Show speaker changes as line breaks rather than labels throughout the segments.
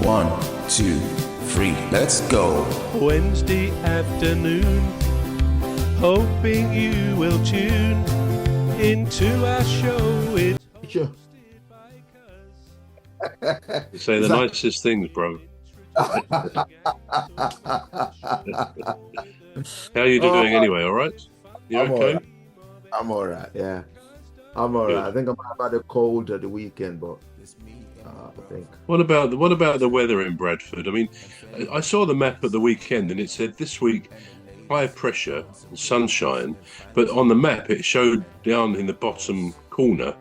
1, 2, 3, let's go.
Wednesday afternoon, hoping you will tune into our show.
Sure.
You say the nicest things, bro. How are you doing anyway? All right? You
I'm
okay?
all right. I'm all right. Yeah, I'm all right. I think I might have had a cold at the weekend, but I think.
What about the weather in Bradford? I mean, I saw the map at the weekend, and it said this week high pressure and sunshine, but on the map it showed down in the bottom corner,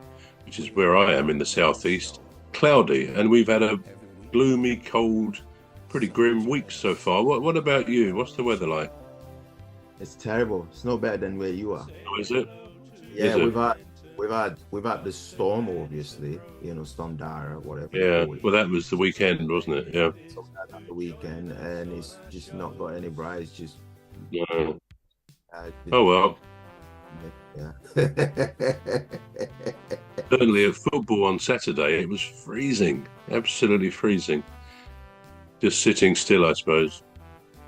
which is where I am in the southeast, cloudy, and we've had a gloomy, cold, pretty grim week so far. What about you? What's the weather like?
It's terrible. It's no better than where you are.
Oh, is it?
Yeah,
Is it?
we've had the storm, obviously. Storm Dara, whatever.
Yeah. Well, that was the weekend, wasn't it? Yeah.
So that the weekend, and it's just not got any bright. It's just.
No. Oh well.
Yeah.
Certainly at football on Saturday, it was freezing, absolutely freezing. Just sitting still, I suppose.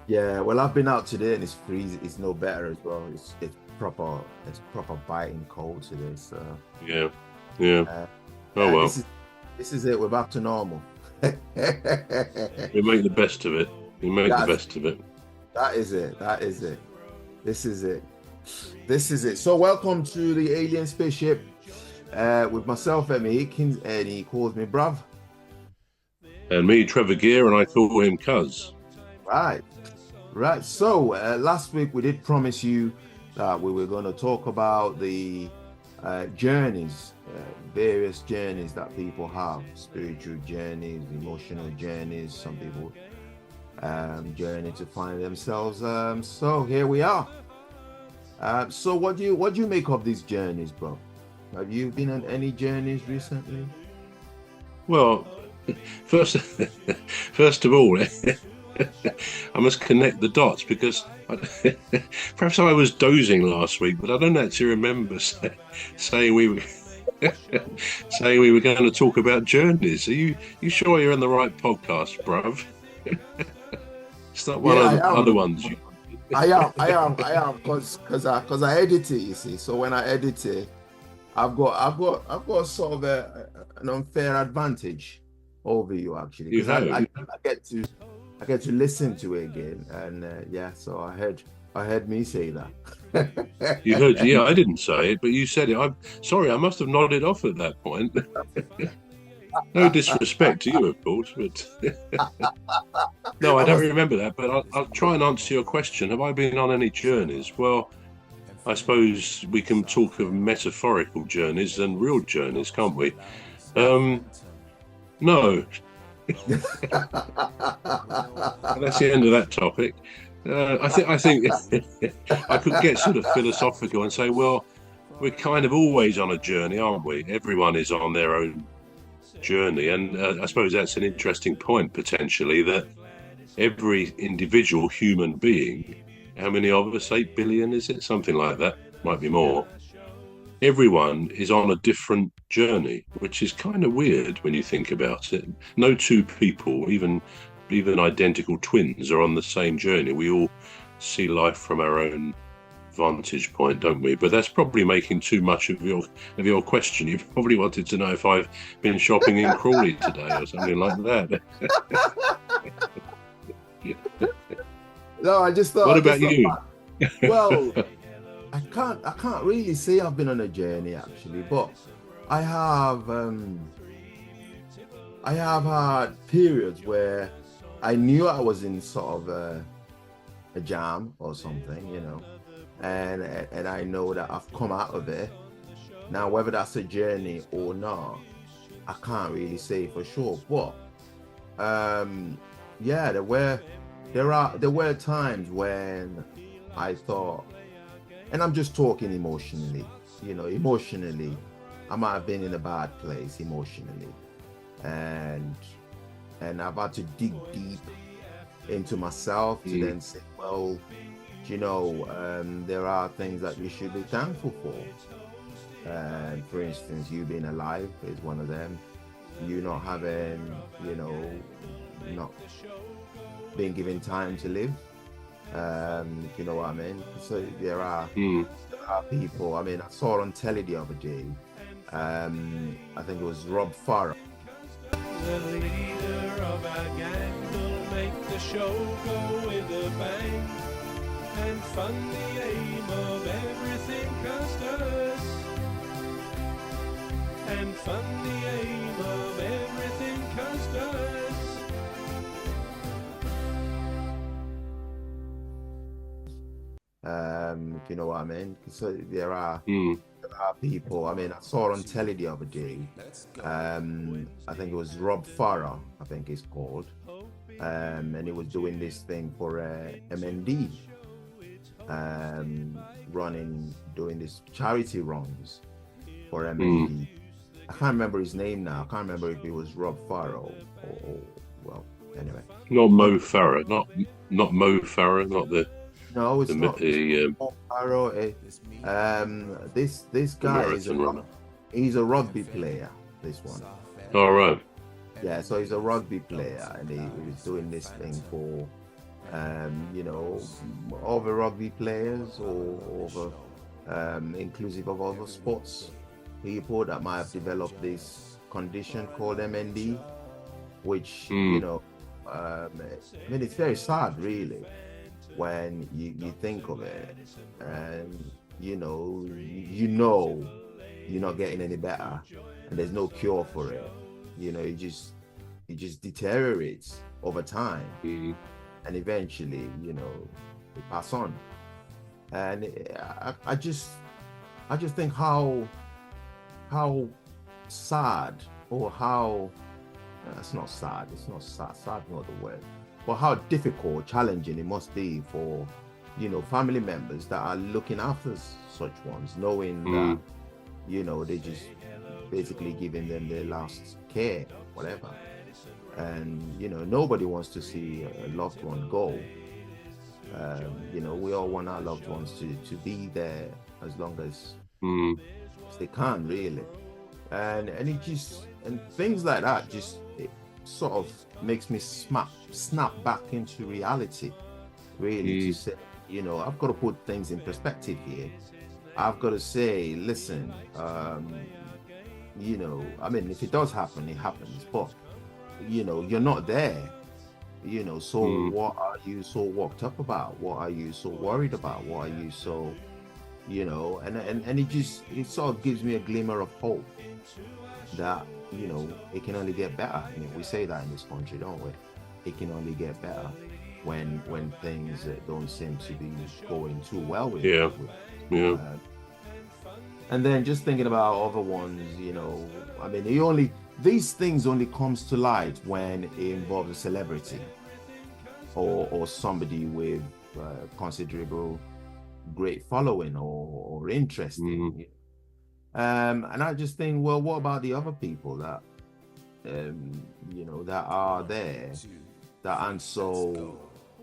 Yeah, well, I've been out today and it's freezing. It's no better as well. It's proper biting cold today. So
yeah. Oh well.
This is it. We're back to normal.
We make the best of it.
That is it. This is it. So welcome to the Alien Spaceship with myself, Emmy Hikins, and he calls me bruv.
And me, Trevor Gear, and I call him Cuz.
Right. So last week we did promise you that we were going to talk about the journeys, various journeys that people have, spiritual journeys, emotional journeys, some people journey to find themselves. So here we are. So what do you make of these journeys, bro? Have you been on any journeys recently?
Well, first of all, I must connect the dots because perhaps I was dozing last week, but I don't actually remember saying we were going to talk about journeys. Are you sure you're on the right podcast, bruv? It's not one of the other ones.
I am, because I edit it, you see. So when I edit it, I've got sort of an unfair advantage over you, actually.
You have.
I get to listen to it again, and so I heard me say that.
You heard? Yeah, I didn't say it, but you said it. I'm sorry, I must have nodded off at that point. No disrespect to you, of course, but no, I don't remember that. But I'll try and answer your question. Have I been on any journeys? Well, I suppose we can talk of metaphorical journeys and real journeys, can't we? No. That's the end of that topic. I think I could get sort of philosophical and say, well, we're kind of always on a journey, aren't we? Everyone is on their own journey, and I suppose that's an interesting point, potentially, that every individual human being, how many of us, 8 billion, is it? Something like that, might be more. Everyone is on a different journey, which is kind of weird when you think about it. No two people, even identical twins, are on the same journey. We all see life from our own vantage point, don't we? But that's probably making too much of your question. You probably wanted to know if I've been shopping in Crawley today or something like that.
No, I just thought.
What about you?
Well, I can't really say I've been on a journey, actually, but I have had periods where I knew I was in sort of a jam or something, and I know that I've come out of it. Now, whether that's a journey or not, I can't really say for sure. But there were times when I thought, and I'm just talking emotionally, emotionally, I might have been in a bad place emotionally, and I've had to dig deep into myself to then say, well, there are things that you should be thankful for. For instance, you being alive is one of them. You not having, not being given time to live. If you know what I mean. So there are people. I mean, I saw on telly the other day. I think it was Rob Farah.
The leader of our gang will make the show go with a bang and fund the aim of everything customers. And fund the aim of everything customers.
If you know what I mean. So there are people. I mean, I saw on telly the other day. I think it was Rob Farah, I think it's called, and he was doing this thing for MND, doing this charity runs for MND. I can't remember his name now. I can't remember if it was Rob Farah or well, anyway.
Not Mo Farah, not Mo Farah, not the.
No, it's not. This guy is he's a rugby player. This one.
All right.
Yeah, so he's a rugby player, and he was doing this thing for, other rugby players or over, inclusive of other sports people that might have developed this condition called MND, which I mean, it's very sad, really, when you think of it, and you're not getting any better, and there's no cure for it. It just deteriorates over time, and eventually, you pass on. And I just think how sad, or how it's not sad, sad not the word, but how difficult, challenging it must be for family members that are looking after such ones, knowing that they just basically giving them their last care, whatever. And nobody wants to see a loved one go. We all want our loved ones to be there as long as they can, really. And it just, and things like that just, it sort of makes me snap back into reality, really, to say, I've got to put things in perspective here. I've got to say, listen, I mean, if it does happen, it happens, but you're not there, so what are you so worked up about? What are you so worried about? What are you so, and it sort of gives me a glimmer of hope that, it can only get better. I mean, we say that in this country, don't we? It can only get better when things don't seem to be going too well with it. And then just thinking about other ones, I mean, these things only comes to light when it involves a celebrity or somebody with considerable great following or interest. And I just think, well, what about the other people that that are there that aren't so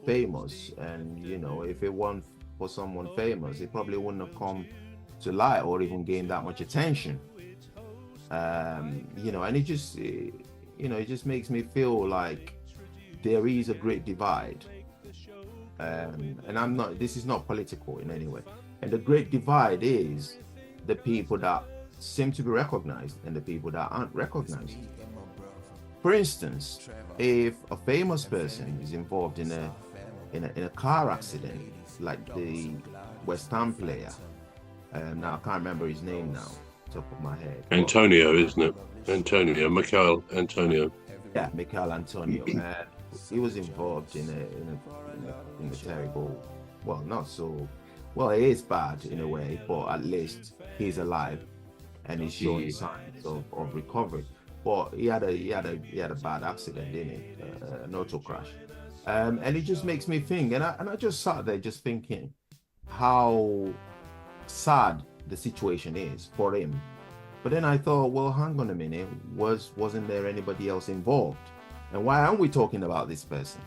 famous? And if it weren't for someone famous, it probably wouldn't have come to light or even gained that much attention. And it just makes me feel like there is a great divide. And this is not political in any way. And the great divide is the people that seem to be recognized and the people that aren't recognized. For instance, if a famous person is involved in a car accident, like the West Ham player, now I can't remember his name now, top of my head.
Antonio, isn't it? Michael Antonio.
Yeah, Michael Antonio. He was involved in a terrible, it is bad in a way, but at least he's alive and he's showing signs of recovery. But he had a bad accident, didn't he? An auto crash. And it just makes me think, and I just sat there just thinking how sad the situation is for him. But then I thought, well, hang on a minute, wasn't there anybody else involved? And why aren't we talking about this person?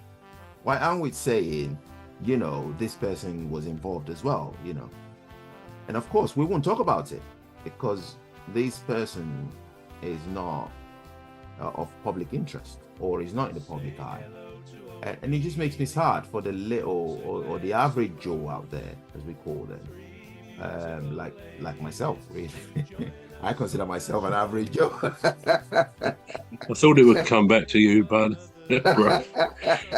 Why aren't we saying, this person was involved as well, And of course, we won't talk about it because this person is not of public interest, or is not in the public eye. And it just makes me sad for the little or the average Joe out there, as we call them, like myself, really. I consider myself an average Joe.
I thought it would come back to you, bud. Right.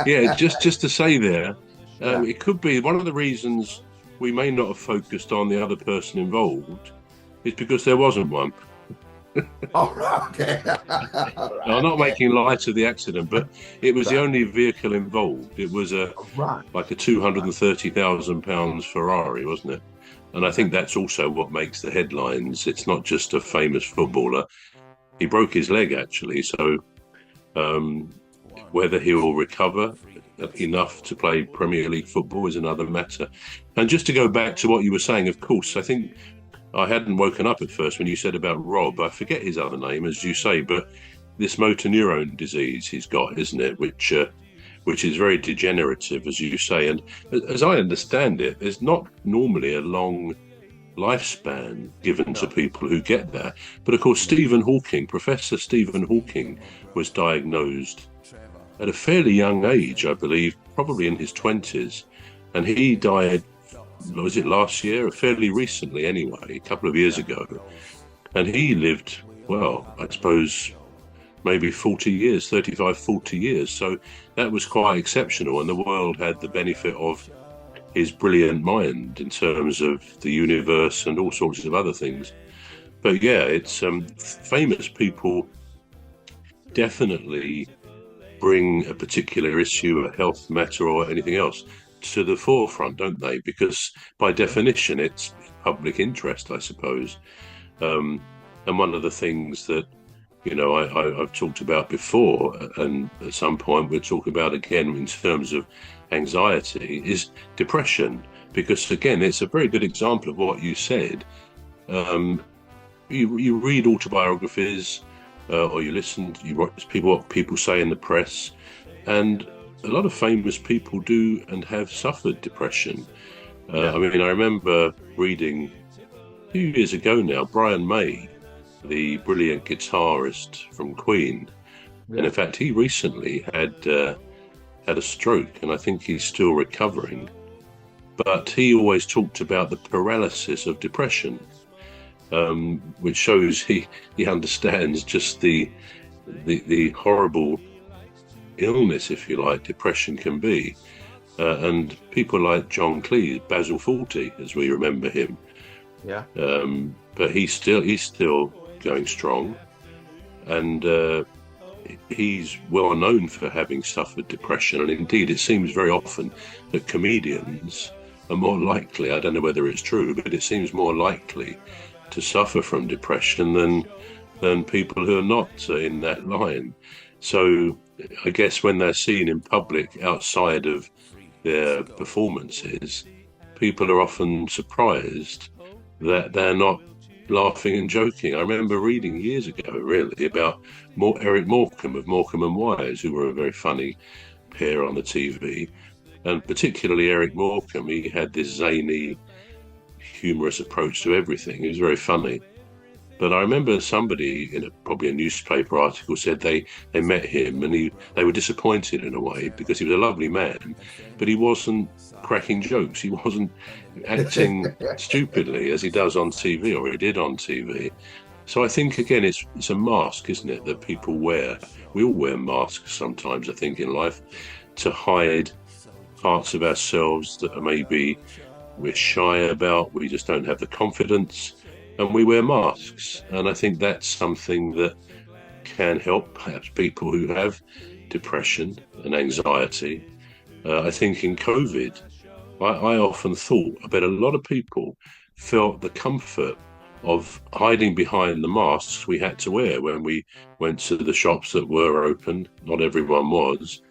Yeah, just to say there, it could be one of the reasons we may not have focused on the other person involved is because there wasn't one.
Oh, right, okay.
I'm not making light of the accident, but it was the only vehicle involved. It was like a £230,000 Ferrari, wasn't it? And I think that's also what makes the headlines. It's not just a famous footballer. He broke his leg, actually, so whether he will recover enough to play Premier League football is another matter. And just to go back to what you were saying, of course, I think I hadn't woken up at first when you said about Rob. I forget his other name, as you say, but this motor neurone disease he's got, isn't it? Which is very degenerative, as you say. And as I understand it, there's not normally a long lifespan given to people who get that. But of course, Professor Stephen Hawking, was diagnosed at a fairly young age, I believe, probably in his 20s. And he died, was it last year? Fairly recently anyway, a couple of years ago. And he lived, well, I suppose maybe 40 years, 35, 40 years. So that was quite exceptional. And the world had the benefit of his brilliant mind in terms of the universe and all sorts of other things. But yeah, it's famous people definitely bring a particular issue, a health matter or anything else to the forefront, don't they? Because by definition, it's public interest, I suppose. And one of the things that, you know, I've talked about before, and at some point we'll talk about again in terms of anxiety, is depression. Because again, it's a very good example of what you said. You read autobiographies, or you listen, you watch what people say in the press, and a lot of famous people do and have suffered depression. I mean, I remember reading a few years ago now, Brian May, the brilliant guitarist from Queen, and in fact, he recently had a stroke, and I think he's still recovering. But he always talked about the paralysis of depression, which shows he understands just the horrible illness, if you like, depression can be. And people like John Cleese, Basil Fawlty, as we remember him.
Yeah.
But he's still going strong, and he's well known for having suffered depression. And indeed, it seems very often that comedians are more likely, I don't know whether it's true, but it seems more likely to suffer from depression than people who are not in that line. So I guess when they're seen in public outside of their performances, people are often surprised that they're not laughing and joking. I remember reading years ago, really, about Eric Morecambe of Morecambe and Wise, who were a very funny pair on the TV. And particularly Eric Morecambe, he had this zany, humorous approach to everything. He was very funny. But I remember somebody in probably a newspaper article said they met him and they were disappointed in a way because he was a lovely man, but he wasn't cracking jokes. He wasn't acting stupidly as he does on TV, or he did on TV. So I think, again, it's a mask, isn't it, that people wear. We all wear masks sometimes, I think, in life, to hide parts of ourselves that maybe we're shy about, we just don't have the confidence. And we wear masks, and I think that's something that can help perhaps people who have depression and anxiety. I think in COVID, I often thought that a lot of people felt the comfort of hiding behind the masks we had to wear when we went to the shops that were open. Not everyone was,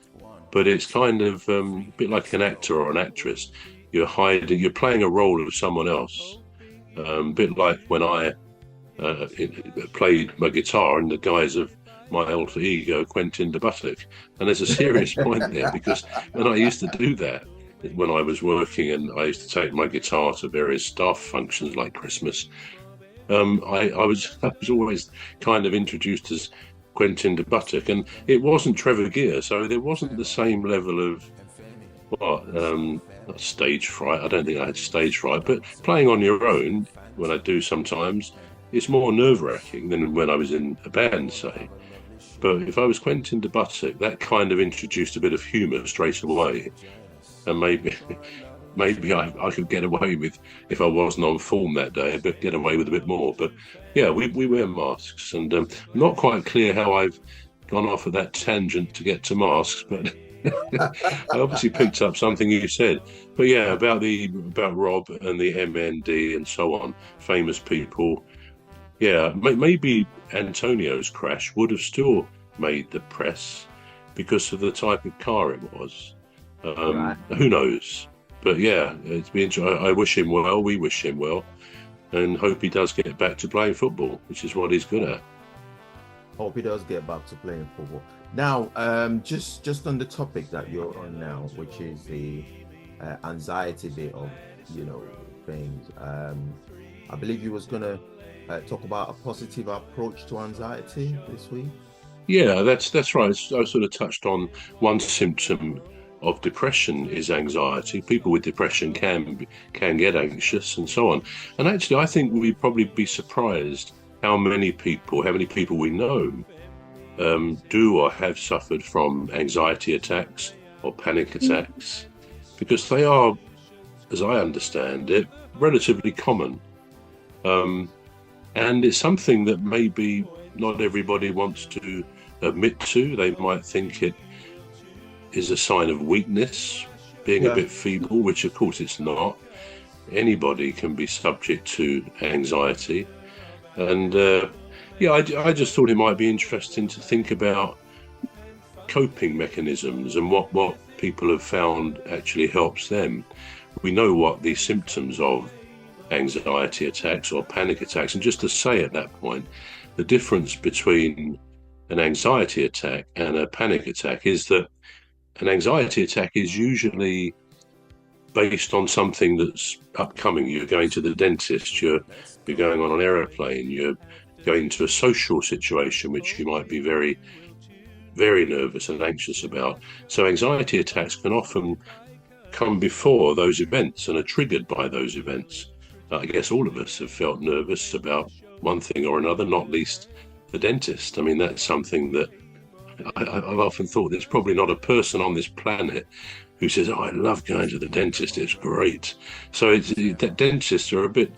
but it's kind of a bit like an actor or an actress. You're playing a role of someone else. A bit like when I played my guitar in the guise of my alter ego, Quentin de Buttock. And there's a serious point there, because when I used to do that, when I was working and I used to take my guitar to various staff functions like Christmas, I was always kind of introduced as Quentin de Buttock, and it wasn't Trevor Gear, so there wasn't the same level of not stage fright. I don't think I had stage fright, but playing on your own, when I do sometimes, it's more nerve-wracking than when I was in a band, say. But if I was Quentin de Buttock, that kind of introduced a bit of humour straight away, and maybe I could get away with, if I wasn't on form that day, but get away with a bit more. But yeah, we wear masks, and not quite clear how I've gone off of that tangent to get to masks, but I obviously picked up something you said. But yeah, about Rob and the MND and so on, famous people. Yeah, maybe Antonio's crash would have still made the press because of the type of car it was.
Right.
Who knows? But yeah, it's been. I wish him well. We wish him well, and hope he does get back to playing football, which is what he's good at.
Hope he does get back to playing football. Now, just on the topic that you're on now, which is the anxiety bit of things. I believe you was gonna talk about a positive approach to anxiety this week.
Yeah, that's right. I sort of touched on one symptom of depression is anxiety. People with depression can get anxious and so on. And actually, I think we'd probably be surprised how many people we know do or have suffered from anxiety attacks or panic attacks, because they are, as I understand it, relatively common. And it's something that maybe not everybody wants to admit to. They might think it is a sign of weakness, being a bit feeble, which of course it's not. Anybody can be subject to anxiety. And I just thought it might be interesting to think about coping mechanisms and what people have found actually helps them. We know what the symptoms of anxiety attacks or panic attacks, and just to say at that point, the difference between an anxiety attack and a panic attack is that an anxiety attack is usually based on something that's upcoming. You're going to the dentist, you're going on an aeroplane, you're going to a social situation which you might be very, very nervous and anxious about. So anxiety attacks can often come before those events and are triggered by those events. I guess all of us have felt nervous about one thing or another, not least the dentist. I mean, that's something that I've often thought there's probably not a person on this planet who says, I love going to the dentist, it's great. So that dentists are a bit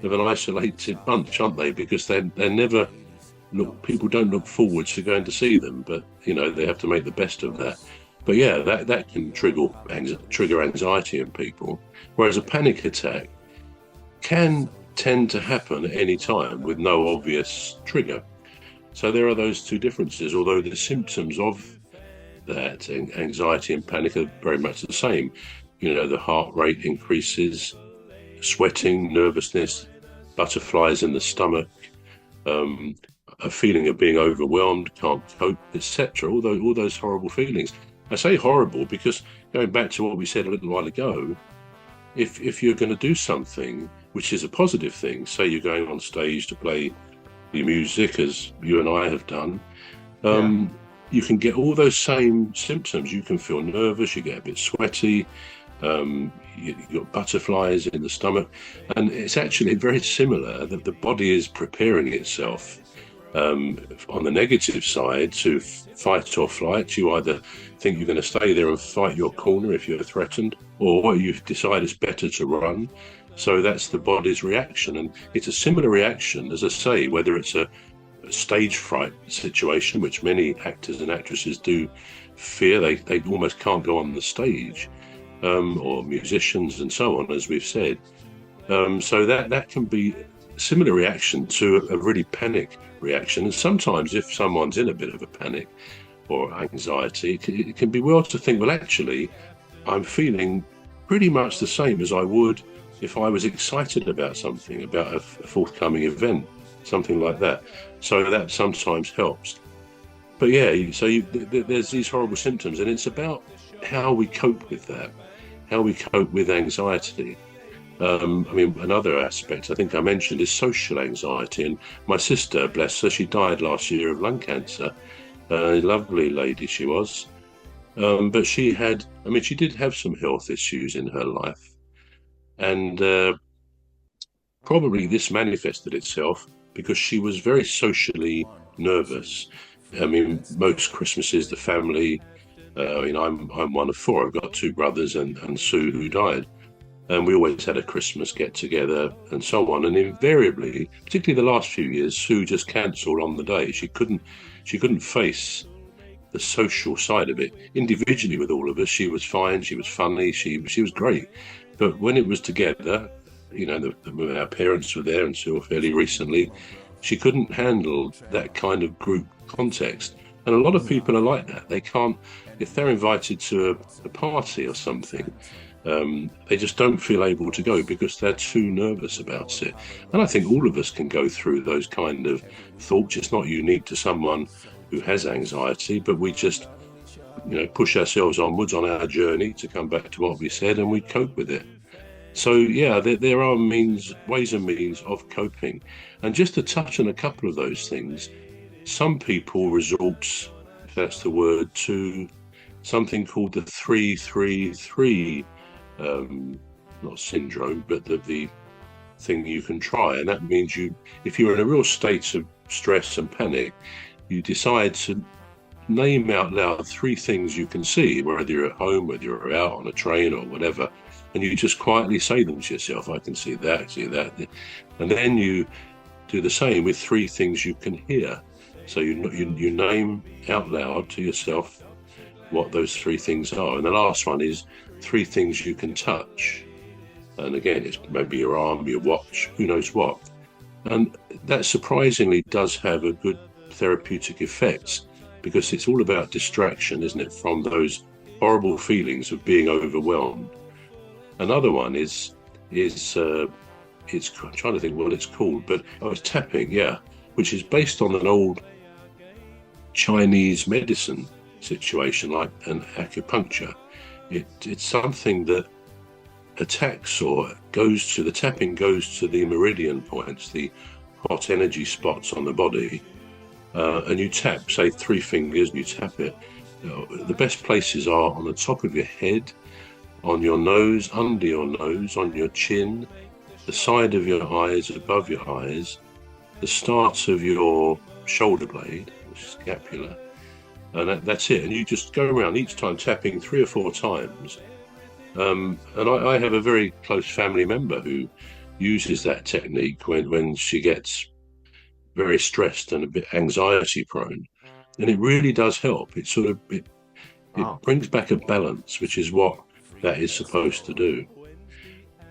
of an isolated bunch, aren't they? Because they never people don't look forward to going to see them, but they have to make the best of that. But yeah, that can trigger anxiety in people, whereas a panic attack can tend to happen at any time with no obvious trigger. So there are those two differences, although the symptoms of that anxiety and panic are very much the same. The heart rate increases, sweating, nervousness, butterflies in the stomach, a feeling of being overwhelmed, can't cope, etc. All those horrible feelings. I say horrible because, going back to what we said a little while ago, if you're going to do something which is a positive thing, say you're going on stage to play the music, as you and I have done, you can get all those same symptoms. You can feel nervous, you get a bit sweaty, you've got butterflies in the stomach, and it's actually very similar that the body is preparing itself on the negative side to fight or flight. You either think you're going to stay there and fight your corner if you're threatened, or you decide it's better to run. So that's the body's reaction, and it's a similar reaction, as I say, whether it's a stage fright situation, which many actors and actresses do fear. They almost can't go on the stage, or musicians and so on, as we've said. So that can be a similar reaction to a really panic reaction. And sometimes if someone's in a bit of a panic or anxiety, it can be well to think, well, actually, I'm feeling pretty much the same as I would if I was excited about something, about a forthcoming event, something like that. So that sometimes helps. But yeah, there's these horrible symptoms, and it's about how we cope with that, how we cope with anxiety. I mean, another aspect I think I mentioned is social anxiety. And my sister, bless her, she died last year of lung cancer. A lovely lady she was. But she had, I mean, she did have some health issues in her life. And probably this manifested itself because she was very socially nervous. I mean, most Christmases, the family, I mean, I'm one of four. I've got two brothers and Sue, who died. And we always had a Christmas get together and so on. And invariably, particularly the last few years, Sue just cancelled on the day. She couldn't face the social side of it. Individually with all of us, she was fine, she was funny, she was great. But when it was together, you know, our parents were there until fairly recently, she couldn't handle that kind of group context. And a lot of people are like that. They can't, if they're invited to a party or something, they just don't feel able to go because they're too nervous about it. And I think all of us can go through those kind of thoughts. It's not unique to someone who has anxiety, but we just, you know, push ourselves onwards on our journey, to come back to what we said, and we cope with it. So yeah, there are ways and means of coping. And just to touch on a couple of those things, some people resort, if that's the word, to something called the 3-3-3, not syndrome, but the thing you can try. And that means if you're in a real state of stress and panic, you decide to name out loud 3 things you can see, whether you're at home, whether you're out on a train or whatever, and you just quietly say them to yourself. I can see that, and then you do the same with 3 things you can hear. So you name out loud to yourself what those 3 things are, and the last one is 3 things you can touch. And again, it's maybe your arm, your watch, who knows what. And that surprisingly does have a good therapeutic effects, because it's all about distraction, isn't it, from those horrible feelings of being overwhelmed. Another one is I'm trying to think what it's called, but it's tapping, yeah, which is based on an old Chinese medicine situation, like an acupuncture. It's something that attacks or the tapping goes to the meridian points, the hot energy spots on the body, and you tap, say 3 fingers, and you tap it. The best places are on the top of your head, on your nose, under your nose, on your chin, the side of your eyes, above your eyes, the start of your shoulder blade, which is scapula, and that's it. And you just go around each time tapping 3 or 4 times. And I have a very close family member who uses that technique when she gets very stressed and a bit anxiety prone, and it really does help. It sort of it brings back a balance, which is what that is supposed to do.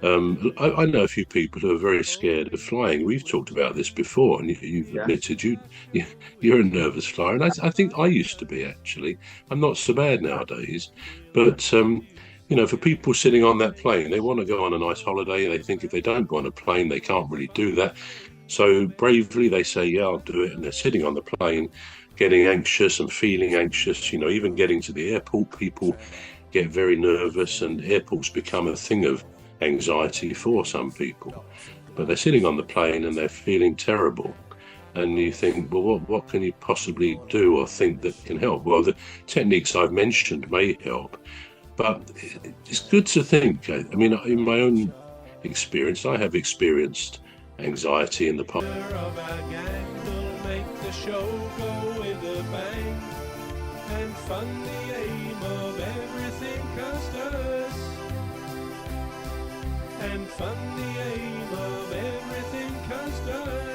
I know a few people who are very scared of flying. We've talked about this before, and you've admitted you're a nervous flyer, and I think I used to be, actually. I'm not so bad nowadays, but you know, for people sitting on that plane, they want to go on a nice holiday. They think if they don't go on a plane, they can't really do that. So bravely they say, yeah, I'll do it. And they're sitting on the plane, getting anxious and feeling anxious. You know, even getting to the airport, people get very nervous, and airports become a thing of anxiety for some people. But they're sitting on the plane and they're feeling terrible. And you think, well, what can you possibly do or think that can help? Well, the techniques I've mentioned may help. But it's good to think. I mean, in my own experience, I have experienced anxiety in the past.
Of our gang will make the show go with a bang, and fun the aim of everything customers, and fun the aim of everything customers.